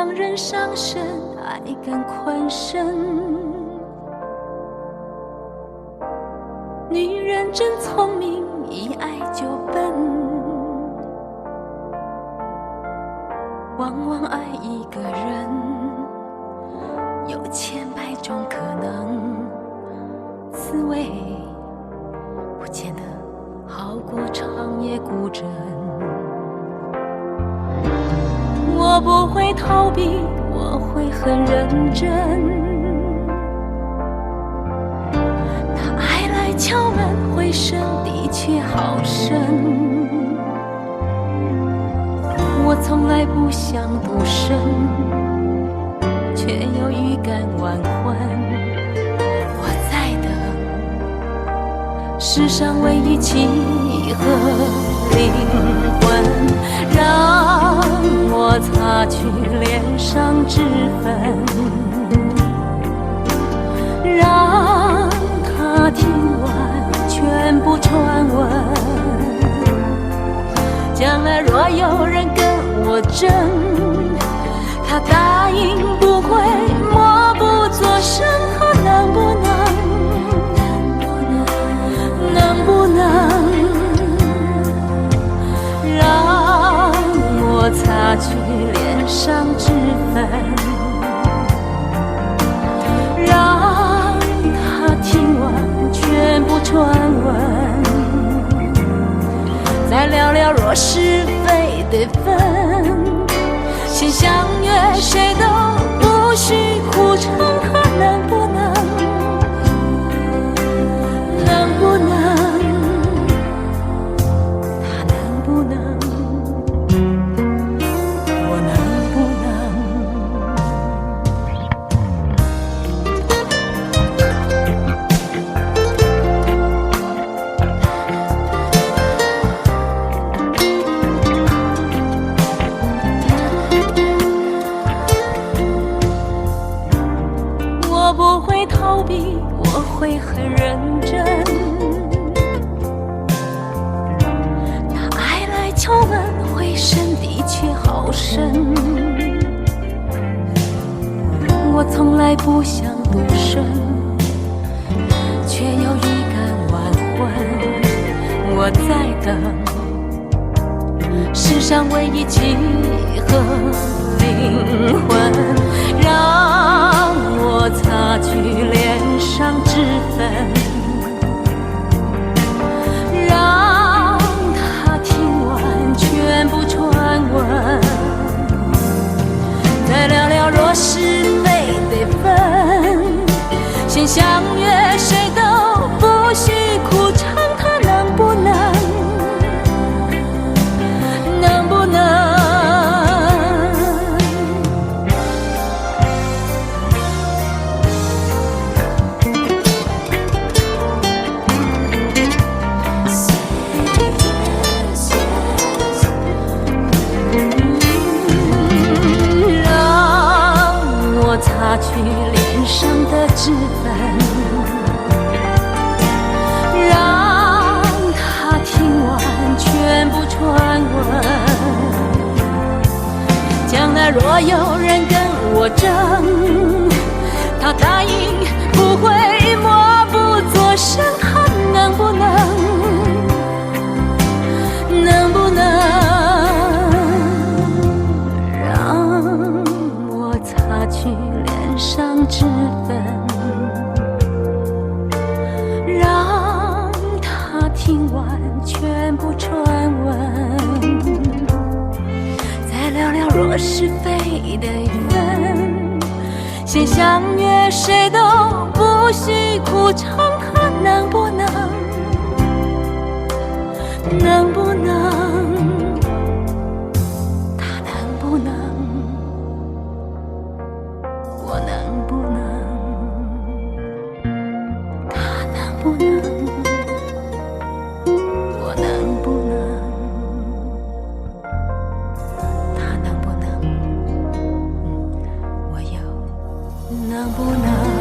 让人伤神，爱更困身。女人真聪明，一爱就笨，往往爱一个人，有千百种可能，滋味不见得好过长夜孤枕。我不会逃避，我会很认真。他爱来敲门，回声的确好深。我从来不想独身，却又预感晚婚。我在等世上唯一契合灵魂，让我擦去脸上脂粉，让他听完全部传闻。将来若有人跟我争，他答应不会默不作声。他能不能让我擦去脸上脂粉，让他听完全部传闻，再聊聊若是非得分，先相约谁都不许哭成。他能不能我会很认真。他爱来敲门，回声的确好深。我从来不想独身，却又预感晚婚。我在等世上唯一契合灵魂，让我擦去脸上脂粉，让他听完全部传闻，再聊聊若是非得分，先相约谁都不许哭成。他能不能擦去脸上的脂粉，让他听完全部传闻。将来若有人跟我争，他答应不会默不作声。他能不能让我擦去脸上脂粉，让他听完全部传闻，再聊聊若是非得分，先相约谁都不许哭成。他能不能他能不能我能不能，他能不能，我能不能，他能不能，我又能不能？